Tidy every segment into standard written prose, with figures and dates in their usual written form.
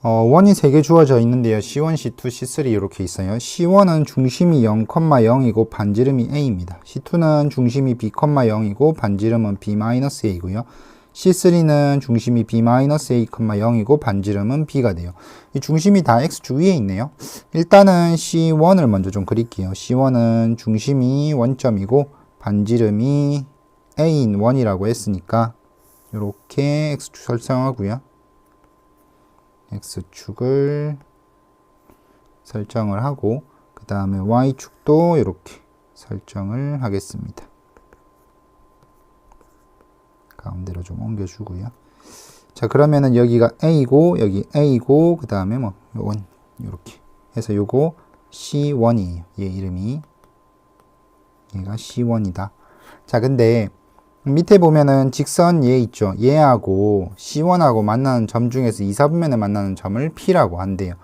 원이 3개 주어져 있는데요. C1, C2, C3 이렇게 있어요. C1은 중심이 0,0이고 반지름이 A입니다. C2는 중심이 B,0이고 반지름은 B-A고요. C3는 중심이 B-A,0이고 반지름은 B가 돼요. 이 중심이 다 X축 위에 있네요. 일단은 C1을 먼저 좀 그릴게요. C1은 중심이 원점이고 반지름이 A인 원이라고 했으니까 이렇게 X축 설정하고요. X축을 설정을 하고 그 다음에 Y축도 이렇게 설정을 하겠습니다. 가운데로 좀 옮겨주고요. 자, 그러면은 여기가 A고 여기 A고 그 다음에 뭐 원 이렇게 해서 요거 C1이에요. 얘 이름이 얘가 C1이다. 자, 근데 밑에 보면은 직선 얘 있죠. 얘하고 C1하고 만나는 점 중에서 2, 4분면에 만나는 점을 P라고 한대요.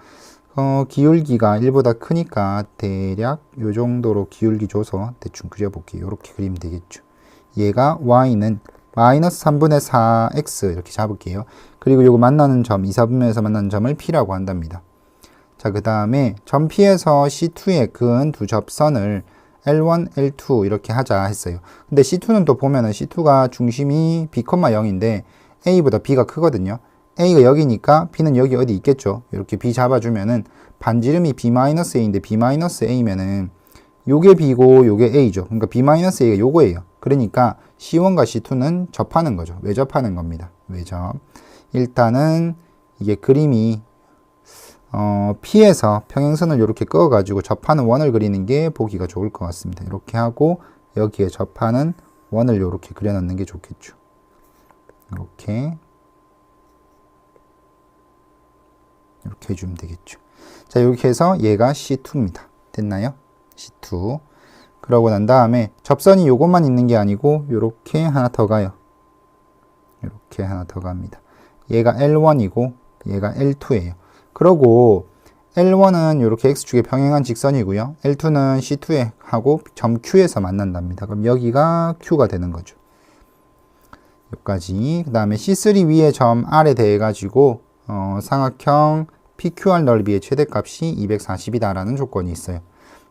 기울기가 1보다 크니까 대략 요 정도로 기울기 줘서 대충 그려볼게요. 이렇게 그리면 되겠죠. 얘가 Y는 마이너스 3분의 4X 이렇게 잡을게요. 그리고 요거 만나는 점, 2, 4분면에서 만나는 점을 P라고 한답니다. 자, 그 다음에 점 P에서 C2에 그은 두 접선을 L1, L2 이렇게 하자 했어요. 근데 C2는 또 보면은 C2가 중심이 B,0인데 A보다 B가 크거든요. A가 여기니까 B는 여기 어디 있겠죠. 이렇게 B 잡아주면은 반지름이 B-A인데 B-A면은 요게 B고 요게 A죠. 그러니까 B-A가 요거예요. 그러니까 C1과 C2는 접하는 거죠. 외접하는 겁니다. 외접. 일단은 이게 그림이 P에서 평행선을 이렇게 그어가지고 접하는 원을 그리는 게 보기가 좋을 것 같습니다. 이렇게 하고 여기에 접하는 원을 이렇게 그려놓는 게 좋겠죠. 이렇게 해주면 되겠죠. 자, 이렇게 해서 얘가 C2입니다. 됐나요? C2. 그러고 난 다음에 접선이 요것만 있는 게 아니고 이렇게 하나 더 가요. 이렇게 하나 더 갑니다. 얘가 L1이고 얘가 L2예요. 그러고 L1은 이렇게 X축에 평행한 직선이고요. L2는 C2에 하고 점 Q에서 만난답니다. 그럼 여기가 Q가 되는 거죠. 여기까지. 그 다음에 C3 위에 점 R에 대해 가지고 삼각형 PQR 넓이의 최대값이 240이다 라는 조건이 있어요.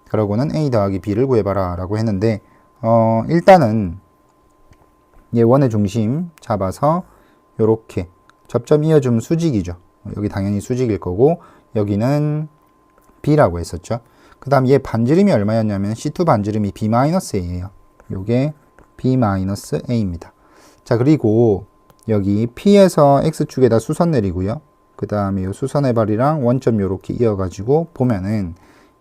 그러고는 A 더하기 B를 구해봐라 라고 했는데 일단은 얘 원의 중심 잡아서 요렇게 접점 이어주면 수직이죠. 여기 당연히 수직일 거고 여기는 B라고 했었죠. 그 다음 얘 반지름이 얼마였냐면 C2 반지름이 B-A예요. 요게 B-A입니다. 자, 그리고 여기 P에서 X축에다 수선 내리고요. 그 다음에 요 수선의 발이랑 원점 요렇게 이어가지고 보면은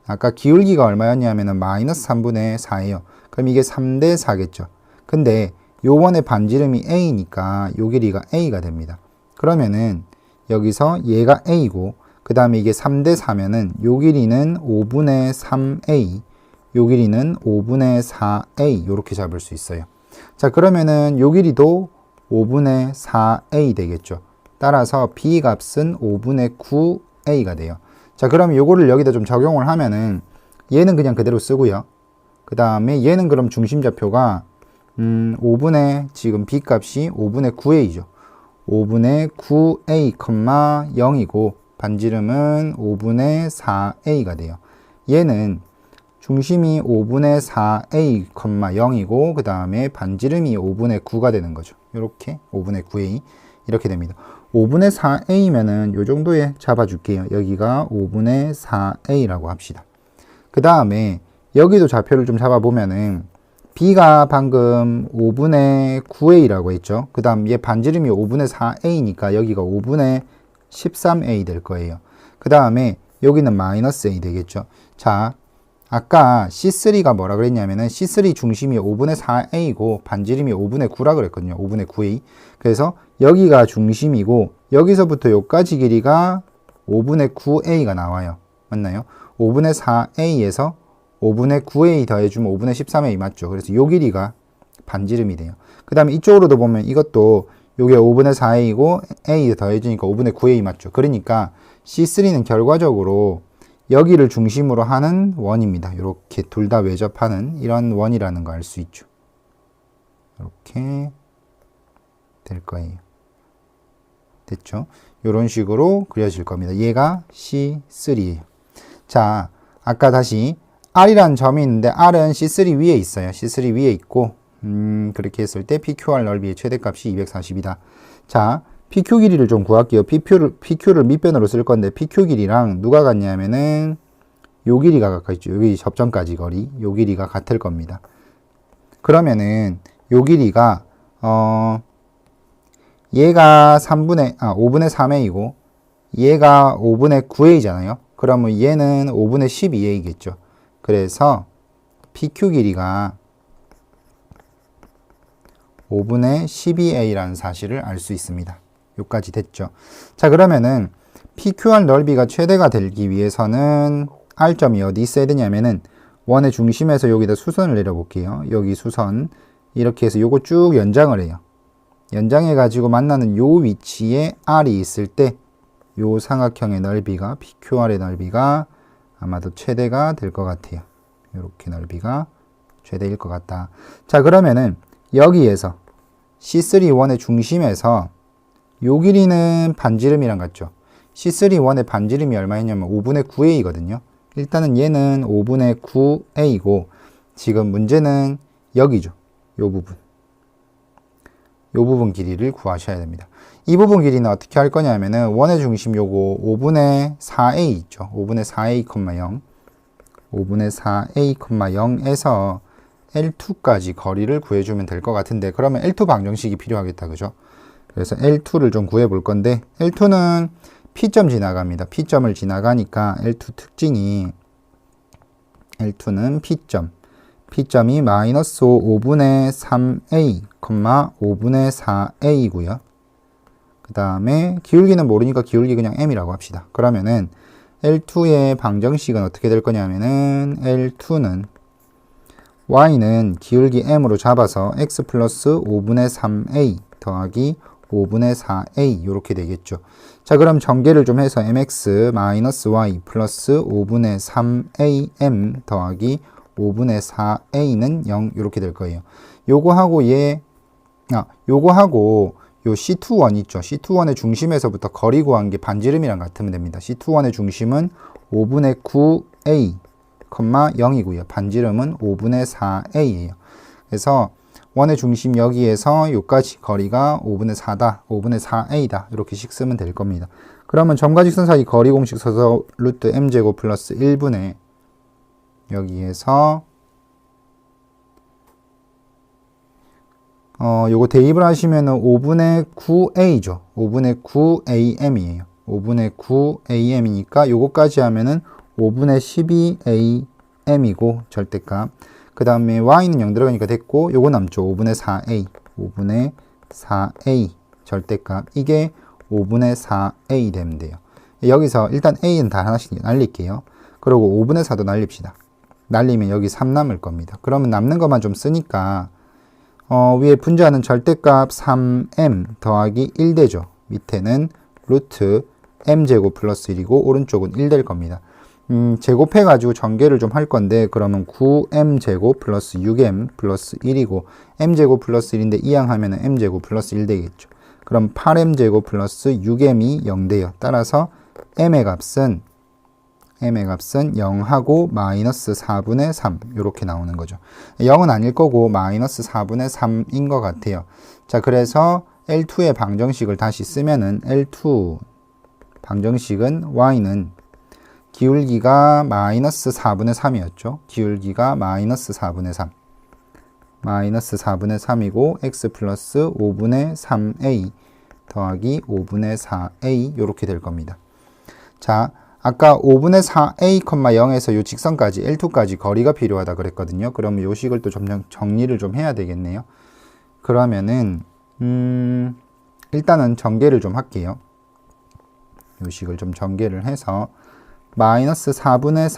아까 기울기가 얼마였냐면은 마이너스 3분의 4예요. 그럼 이게 3대 4겠죠. 근데 요 원의 반지름이 A니까 요 길이가 A가 됩니다. 그러면은 여기서 얘가 A고 그 다음에 이게 3대 4면은 요 길이는 5분의 3A 요 길이는 5분의 4A 요렇게 잡을 수 있어요. 자, 그러면은 요 길이도 5분의 4A 되겠죠. 따라서 B 값은 5분의 9A가 돼요. 자, 그럼 요거를 여기다 좀 적용을 하면은 얘는 그냥 그대로 쓰고요. 그 다음에 얘는 그럼 중심좌표가 5분의 지금 B 값이 5분의 9A죠. 5분의 9A, 0이고 반지름은 5분의 4A가 돼요. 얘는 중심이 5분의 4A, 0이고 그 다음에 반지름이 5분의 9가 되는 거죠. 이렇게 5분의 9A 이렇게 됩니다. 5분의 4A면은 요 정도에 잡아줄게요. 여기가 5분의 4A라고 합시다. 그 다음에 여기도 좌표를 좀 잡아보면은 B가 방금 5분의 9A라고 했죠. 그 다음 얘 반지름이 5분의 4A니까 여기가 5분의 13A 될 거예요. 그 다음에 여기는 마이너스 A 되겠죠. 자, 아까 C3가 뭐라 그랬냐면은 C3 중심이 5분의 4A고 반지름이 5분의 9라 그랬거든요. 5분의 9A. 그래서 여기가 중심이고 여기서부터 여기까지 길이가 5분의 9A가 나와요. 맞나요? 5분의 4A에서 5분의 9A 더해주면 5분의 13A 맞죠? 그래서 요 길이가 반지름이 돼요. 그 다음에 이쪽으로도 보면 이것도 요게 5분의 4A이고 A 더해주니까 5분의 9A 맞죠? 그러니까 C3는 결과적으로 여기를 중심으로 하는 원입니다. 이렇게 둘 다 외접하는 이런 원이라는 거 알 수 있죠. 이렇게 될 거예요. 됐죠? 이런 식으로 그려질 겁니다. 얘가 C3예요. 자, 아까 다시 R이라는 점이 있는데 R은 C3 위에 있어요. C3 위에 있고 그렇게 했을 때 PQR 넓이의 최대값이 240이다. 자, PQ 길이를 좀 구할게요. PQ를 밑변으로 쓸 건데 PQ 길이랑 누가 같냐면은 요 길이가 가까이 있죠. 여기 접점까지 거리 요 길이가 같을 겁니다. 그러면은 요 길이가 얘가 5분의 3a이고 얘가 5분의 9a잖아요. 그러면 얘는 5분의 12a겠죠. 그래서 PQ 길이가 5분의 12a라는 사실을 알 수 있습니다. 여기까지 됐죠. 자, 그러면은 PQR 넓이가 최대가 되기 위해서는 R점이 어디 있어야 되냐면은 원의 중심에서 여기다 수선을 내려볼게요. 여기 수선 이렇게 해서 요거 쭉 연장을 해요. 연장해 가지고 만나는 요 위치에 R이 있을 때 요 삼각형의 넓이가 PQR의 넓이가 아마도 최대가 될 것 같아요. 이렇게 넓이가 최대일 것 같다. 자, 그러면은 여기에서 C3 원의 중심에서 요 길이는 반지름이랑 같죠. C3 원의 반지름이 얼마였냐면 5분의 9a거든요. 일단은 얘는 5분의 9a고 지금 문제는 여기죠. 요 부분. 요 부분 길이를 구하셔야 됩니다. 이 부분 길이는 어떻게 할 거냐면은 원의 중심 요거 5분의 4a 있죠. 5분의 4a, 0 5분의 4a, 0에서 L2까지 거리를 구해주면 될 것 같은데 그러면 L2 방정식이 필요하겠다. 그죠? 그래서 L2를 좀 구해 볼 건데 L2는 P점 지나갑니다. P점을 지나가니까 L2 특징이 L2는 P점이 마이너스 5분의 3a, 5분의 4a고요. 그 다음에 기울기는 모르니까 기울기 그냥 m이라고 합시다. 그러면은 L2의 방정식은 어떻게 될 거냐면은 L2는 y는 기울기 m으로 잡아서 x 플러스 5분의 3a 더하기 5분의 4a 이렇게 되겠죠. 자, 그럼 전개를 좀 해서 mx 마이너스 y 플러스 5분의 3am 더하기 5분의 4a는 0 이렇게 될 거예요. 요거하고 요거하고 요 C2원 있죠. C2원의 중심에서부터 거리 구한 게 반지름이랑 같으면 됩니다. C2원의 중심은 5분의 9a, 0이고요. 반지름은 5분의 4a예요. 그래서 원의 중심 여기에서 요까지 거리가 5분의 4다, 5분의 4a다 이렇게씩 쓰면 될 겁니다. 그러면 점과 직선 사이 거리 공식 써서 루트 m제곱 플러스 1분의 여기에서 요거 대입을 하시면은 5분의 9a죠. 5분의 9am이에요. 5분의 9am이니까 요거까지 하면은 5분의 12am이고 절대값. 그 다음에 y는 0 들어가니까 됐고 요거 남죠. 5분의 4a. 5분의 4a 절대값. 이게 5분의 4a 되면 돼요. 여기서 일단 a는 다 하나씩 날릴게요. 그리고 5분의 4도 날립시다. 날리면 여기 3 남을 겁니다. 그러면 남는 것만 좀 쓰니까 위에 분자는 절대값 3m 더하기 1 되죠. 밑에는 루트 m제곱 플러스 1이고 오른쪽은 1 될 겁니다. 제곱해가지고 전개를 좀 할 건데 그러면 9m제곱 플러스 6m 플러스 1이고 m제곱 플러스 1인데 이항하면 m제곱 플러스 1 되겠죠. 그럼 8m제곱 플러스 6m이 0 돼요. 따라서 m의 값은 0하고 마이너스 4분의 3 이렇게 나오는 거죠. 0은 아닐 거고 마이너스 4분의 3인 것 같아요. 자, 그래서 L2의 방정식을 다시 쓰면은 L2 방정식은 y는 기울기가 마이너스 4분의 3이었죠. 기울기가 마이너스 4분의 3 마이너스 4분의 3이고 x 플러스 5분의 3a 더하기 5분의 4a 이렇게 될 겁니다. 자, 아까 5분의 4a, 0에서 요 직선까지 L2까지 거리가 필요하다 그랬거든요. 그러면 요 식을 또 정리를 좀 해야 되겠네요. 그러면은 일단은 전개를 좀 할게요. 요 식을 좀 전개를 해서 마이너스 4분의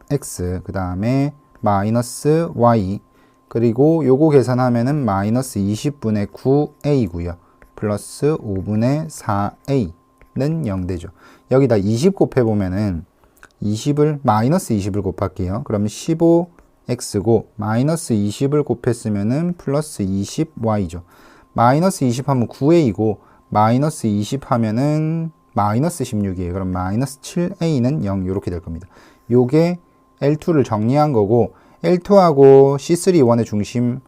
3x 그 다음에 마이너스 y 그리고 요거 계산하면은 마이너스 20분의 9a고요. 플러스 5분의 4a는 0 되죠. 여기다 20 곱해보면은 20을 마이너스 20을 곱할게요. 그러면 15x고 마이너스 20을 곱했으면은 플러스 20y죠. 마이너스 20 하면 9a이고 마이너스 20 하면은 마이너스 16이에요. 그럼 마이너스 7a는 0 이렇게 될 겁니다. 요게 L2를 정리한 거고 L2하고 C3원의 중심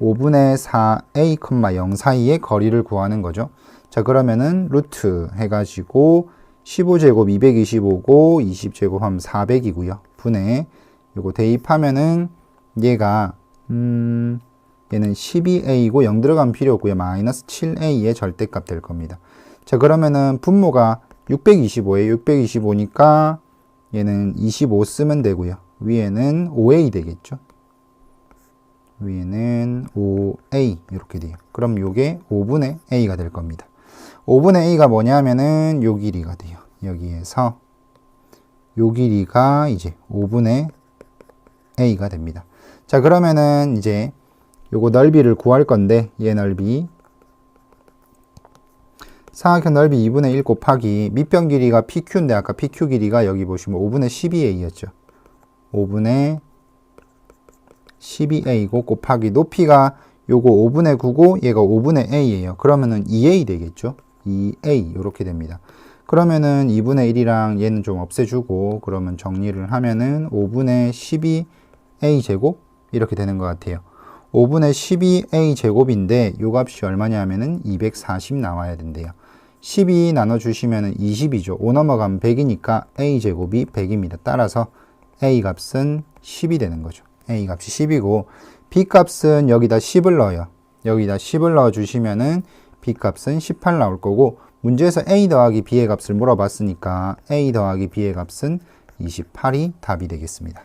5분의 4a, 0 사이의 거리를 구하는 거죠. 자, 그러면은 루트 해가지고 15제곱 225고 20제곱 하면 400이고요. 분의 요거 대입하면은 얘가 얘는 12a고 0 들어가면 필요 없고요. 마이너스 7a의 절대값 될 겁니다. 자, 그러면은 분모가 625에요. 625니까 얘는 25 쓰면 되고요. 위에는 5a 되겠죠. 위에는 5a 이렇게 돼요. 그럼 요게 5분의 a가 될 겁니다. 5분의 a가 뭐냐면은 요 길이가 돼요. 여기에서 요 길이가 이제 5분의 a가 됩니다. 자, 그러면은 이제 요거 넓이를 구할 건데 얘 넓이 삼각형 넓이 2분의 1 곱하기 밑변 길이가 PQ인데 아까 PQ 길이가 여기 보시면 5분의 12a였죠. 5분의 12a고 곱하기 높이가 요거 5분의 9고 얘가 5분의 a예요. 그러면은 2a 되겠죠. 2a 이렇게 됩니다. 그러면은 2분의 1이랑 얘는 좀 없애주고 그러면 정리를 하면은 5분의 12a 제곱 이렇게 되는 것 같아요. 5분의 12a 제곱인데 요 값이 얼마냐면은 240 나와야 된대요. 12 나눠주시면은 20이죠. 5 넘어가면 100이니까 a 제곱이 100입니다. 따라서 a 값은 10이 되는 거죠. a 값이 10이고 b 값은 여기다 10을 넣어요. 여기다 10을 넣어주시면은 b 값은 18 나올 거고 문제에서 a 더하기 b의 값을 물어봤으니까 a 더하기 b의 값은 28이 답이 되겠습니다.